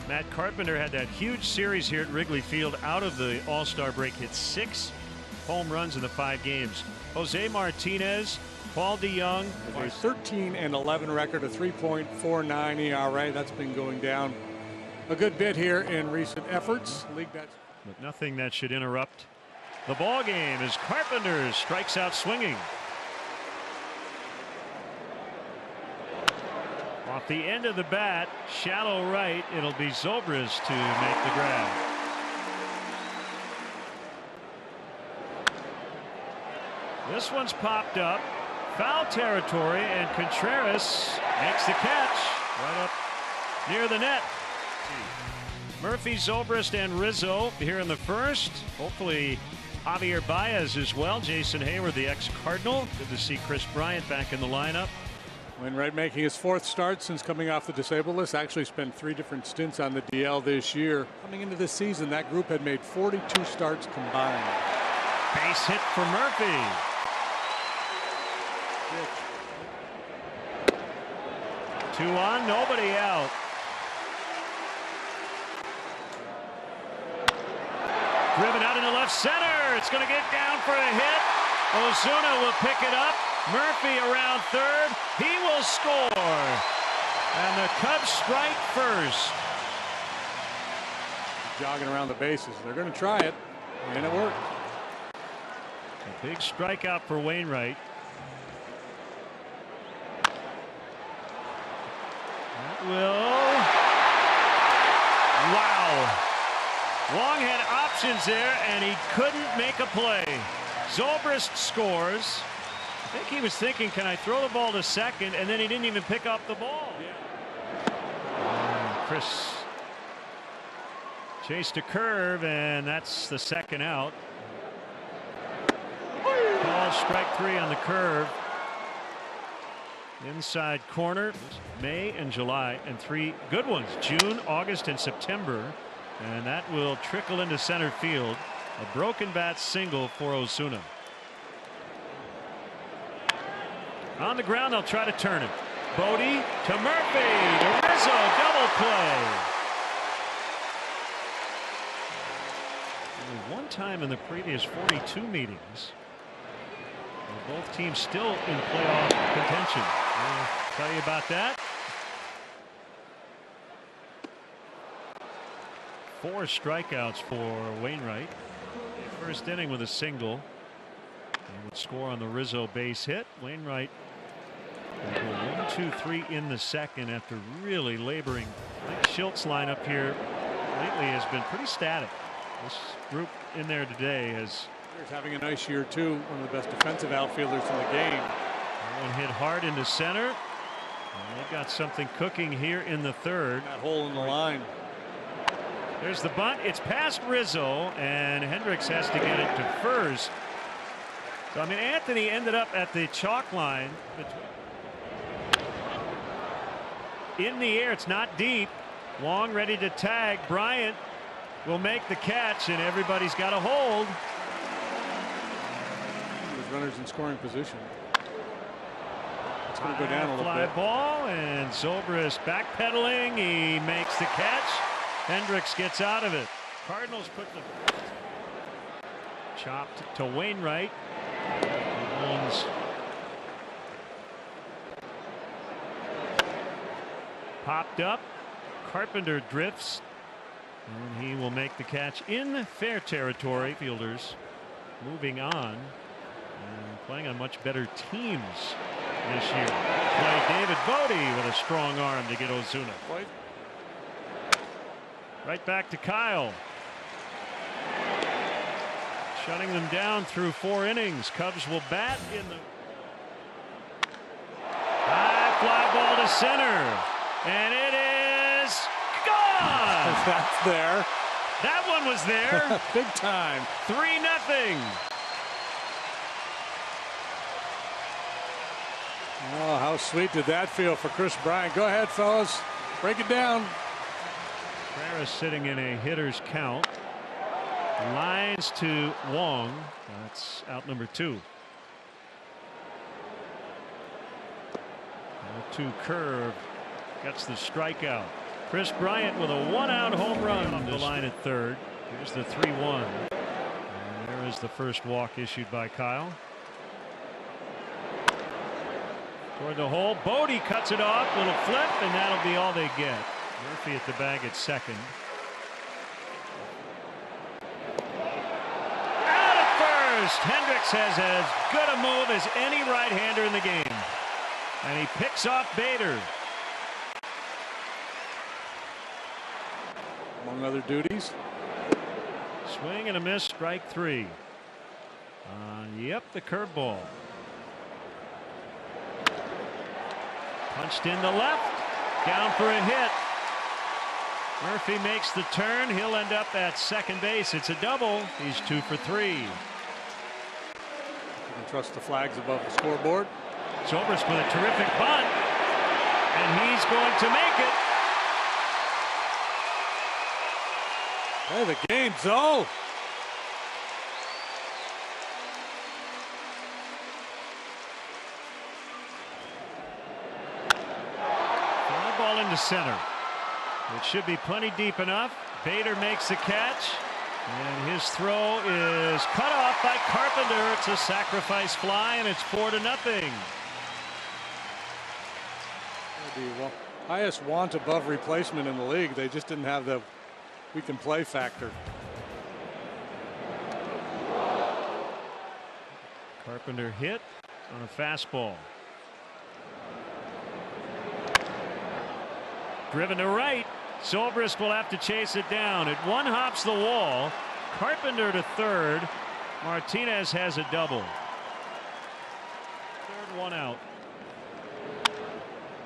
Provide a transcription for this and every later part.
Matt Carpenter had that huge series here at Wrigley Field out of the All-Star break, hit 6 home runs in the 5 games. Jose Martinez, Paul DeJong. A 13-11 record, a 3.49 ERA. That's been going down a good bit here in recent efforts. But nothing that should interrupt the ball game as Carpenter strikes out swinging. Off the end of the bat, shallow right, it'll be Zobrist to make the grab. This one's popped up, foul territory, and Contreras makes the catch right up near the net. Murphy, Zobrist, and Rizzo here in the first. Hopefully Javier Baez as well. Jason Hayward, the ex-Cardinal. Good to see Kris Bryant back in the lineup. Wainwright making his 4th start since coming off the disabled list. Actually spent 3 different stints on the DL this year. Coming into this season, that group had made 42 starts combined. Base hit for Murphy. 2 on, nobody out. Driven out into left center. It's going to get down for a hit. Ozuna will pick it up. Murphy around third. He will score. And the Cubs strike first. Jogging around the bases. They're going to try it. And it worked. A big strikeout for Wainwright. That will. Wow. Wong had options there, and he couldn't make a play. Zobrist scores. I think he was thinking, can I throw the ball to second? And then he didn't even pick up the ball. Chris chased a curve, and that's the second out. Ball strike 3 on the curve. Inside corner. May and July, and 3 good ones. June, August, and September. And that will trickle into center field. A broken bat single for Ozuna. On the ground, they'll try to turn it. Bodie to Murphy to Rizzo, double play. Only one time in the previous 42 meetings. Both teams still in playoff contention. I'll tell you about that. 4 strikeouts for Wainwright. First inning with a single. And would score on the Rizzo base hit. Wainwright will go 1-2-3 in the second after really laboring. I think Schilt's lineup here lately has been pretty static. This group in there today has. Having a nice year too. One of the best defensive outfielders in the game. One hit hard into center. And they've got something cooking here in the third. That hole in the line. There's the bunt. It's past Rizzo, and Hendricks has to get it to first. So I mean, Anthony ended up at the chalk line. In the air, it's not deep. Wong ready to tag. Bryant will make the catch, and everybody's got a hold. There's runners in scoring position. It's going to go down a little fly bit. Ball, and Zobrist backpedaling. He makes the catch. Hendricks gets out of it. Cardinals put the chopped to Wainwright. One's popped up. Carpenter drifts, and he will make the catch in fair territory. Fielders moving on and playing on much better teams this year. Play David Bodie with a strong arm to get Ozuna. Right back to Kyle. Shutting them down through 4 innings. Cubs will bat in the high fly ball to center. And it is gone. That's there. That one was there. Big time. 3-0. Oh, how sweet did that feel for Kris Bryant. Go ahead, fellas. Break it down. Contreras sitting in a hitter's count. Lines to Wong. That's out number 2. 0-2 curve. Gets the strikeout. Kris Bryant with a one-out home run off the line at third. Here's the 3-1. And there is the first walk issued by Kyle. Toward the hole. Bodie cuts it off. Little flip, and that'll be all they get. Murphy at the bag at second. Out at first. Hendricks has as good a move as any right-hander in the game. And he picks off Bader. Among other duties. Swing and a miss, strike three. Yep, the curveball. Punched in the left, down for a hit. Murphy makes the turn. He'll end up at second base. It's a double. He's 2 for 3. You can trust the flags above the scoreboard. Zobrist with a terrific bunt, and he's going to make it. Hey, the game's over. Fly ball into center. It should be plenty deep enough. Bader makes the catch, and his throw is cut off by Carpenter. It's a sacrifice fly, and it's 4-0. The highest want above replacement in the league. They just didn't have the we can play factor. Carpenter hit on a fastball. Driven to right. Zobrist will have to chase it down. It one hops the wall. Carpenter to third. Martinez has a double. Third one out.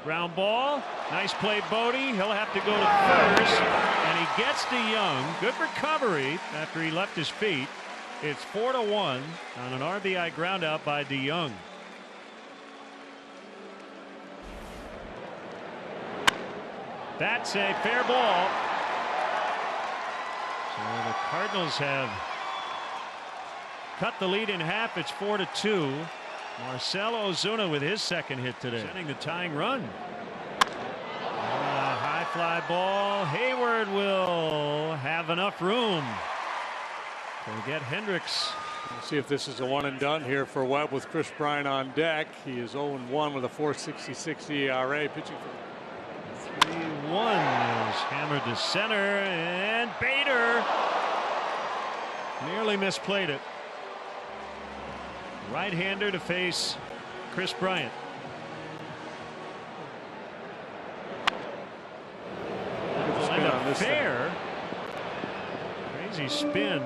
Ground ball. Nice play, Bodie. He'll have to go to first. And he gets to Young. Good recovery after he left his feet. It's 4-1 on an RBI ground out by DeYoung. That's a fair ball. So the Cardinals have cut the lead in half. It's 4-2. Marcell Ozuna with his second hit today, sending the tying run. High fly ball. Hayward will have enough room to get Hendricks. We'll see if this is a one and done here for Webb with Kris Bryant on deck. He is 0-1 with a 4.66 ERA, pitching for 3-1 is hammered to center, and Bader nearly misplayed it. Right-hander to face Kris Bryant. spin on this fair. Crazy spin.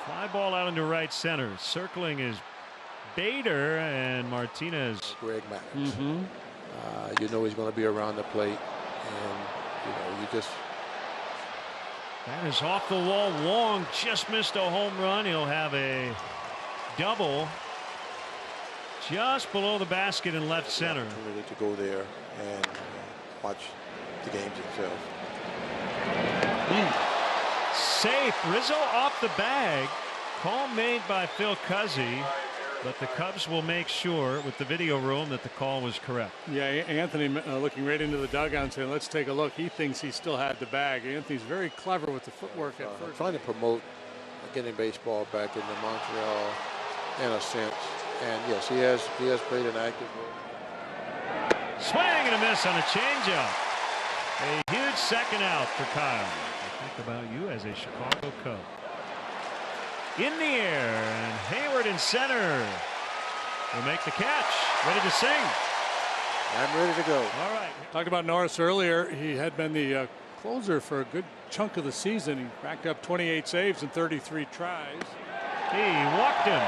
Fly ball out into right center. Circling is Bader, and Martinez. Greg Maddux. You know he's going to be around the plate, and you just. That is off the wall. Wong just missed a home run. He'll have a double just below the basket in left center. Really to go there and watch the games itself. Safe. Rizzo off the bag. Call made by Phil Cuzzi, but the Cubs will make sure with the video room that the call was correct. Yeah, Anthony looking right into the dugout and saying, let's take a look. He thinks he still had the bag. Anthony's very clever with the footwork at first. Trying to promote getting baseball back into Montreal in a sense. And yes, he has played an active role. Swing and a miss on a changeup. A huge second out for Kyle. I think about you as a Chicago Cub. In the air, and Hayward in center will make the catch. Ready to sing. I'm ready to go. All right. Talked about Norris earlier. He had been the closer for a good chunk of the season. He racked up 28 saves in 33 tries. He walked him.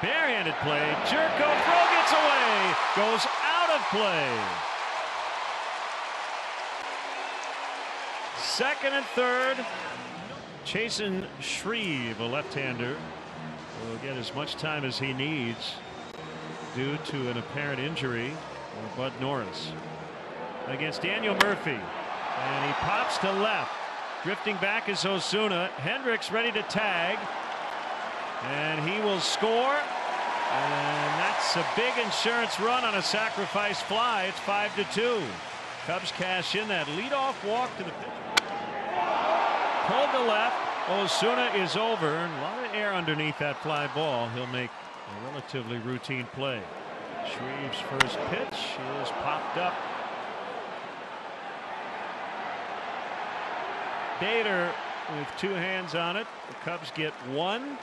Barehanded play. Jerko throw gets away. Goes out of play. Second and third. Chasen Shreve, a left-hander, will get as much time as he needs due to an apparent injury for Bud Norris against Daniel Murphy. And he pops to left. Drifting back is Ozuna. Hendricks ready to tag. And he will score. And that's a big insurance run on a sacrifice fly. It's 5-2. Cubs cash in that leadoff walk to the pitcher. Pulled to left. Ozuna is over. A lot of air underneath that fly ball. He'll make a relatively routine play. Shreve's first pitch is popped up. Bader with 2 hands on it. The Cubs get 1.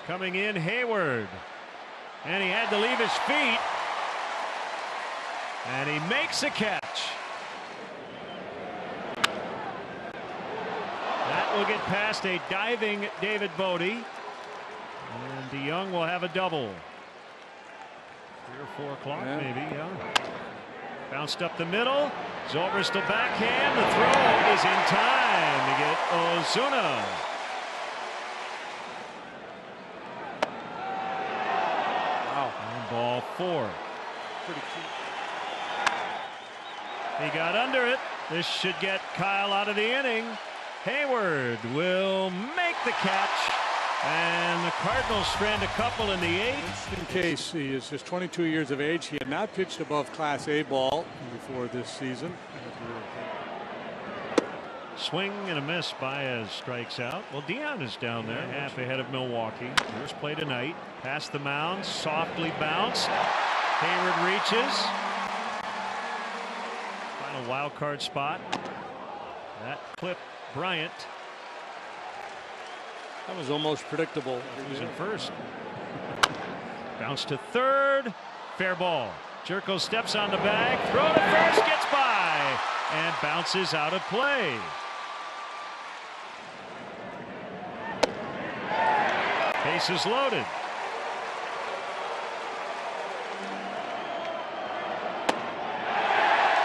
Coming in, Hayward. And he had to leave his feet. And he makes a catch. That will get past a diving David Bote. And DeYoung will have a double. 3 or 4 o'clock, maybe, yeah. Bounced up the middle. Zobrist backhand. The throw is in time to get Ozuna. Wow. And ball 4. Pretty cute. He got under it. This should get Kyle out of the inning. Hayward will make the catch. And the Cardinals strand a couple in the 8th. In case he is just 22 years of age. He had not pitched above Class A ball before this season. Swing and a miss. Baez strikes out. Well, Dion is down there, half ahead of Milwaukee. First play tonight. Past the mound, softly bounced. Hayward reaches. Final wild card spot. That clipped Bryant. That was almost predictable. He was in first. Bounce to third. Fair ball. Jerko steps on the bag. Throw to first. Gets by. And bounces out of play. Bases loaded.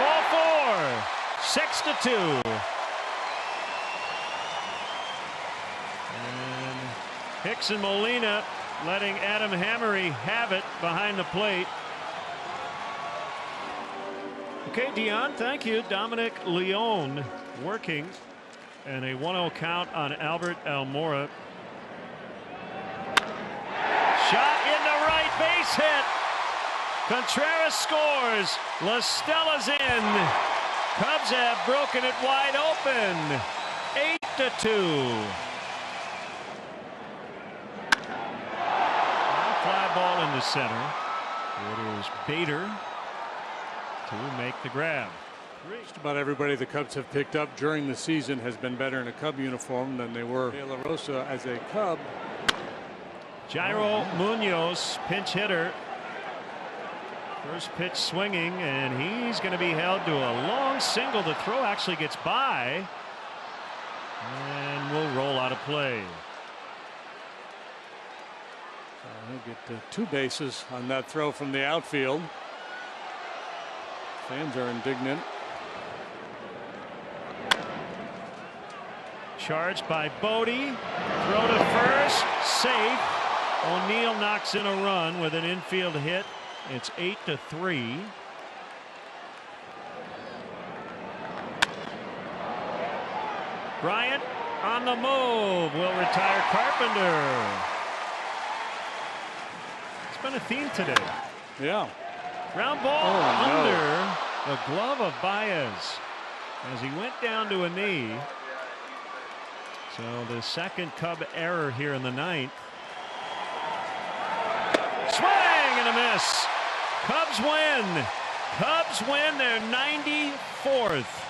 Ball 4. 6-2. Hicks and Molina letting Adam Hammery have it behind the plate. Okay, Dion, thank you. Dominic Leone working, and a 1-0 count on Albert Almora. Shot in the right, base hit. Contreras scores. La Stella's in. Cubs have broken it wide open. 8-2. Fly ball in the center. It is Bader to make the grab. Just about everybody the Cubs have picked up during the season has been better in a Cub uniform than they were. De La Rosa as a Cub. Jairo Munoz, pinch hitter. First pitch swinging, and he's going to be held to a long single. The throw actually gets by and will roll out of play. He'll get 2 bases on that throw from the outfield. Fans are indignant. Charged by Bote. Throw to first. Safe. O'Neill knocks in a run with an infield hit. It's 8-3. Bryant on the move. Will retire Carpenter. It's been a theme today. Yeah. Ground ball under the glove of Baez as he went down to a knee. So the second Cub error here in the 9th. Swing and a miss. Cubs win. Cubs win their 94th.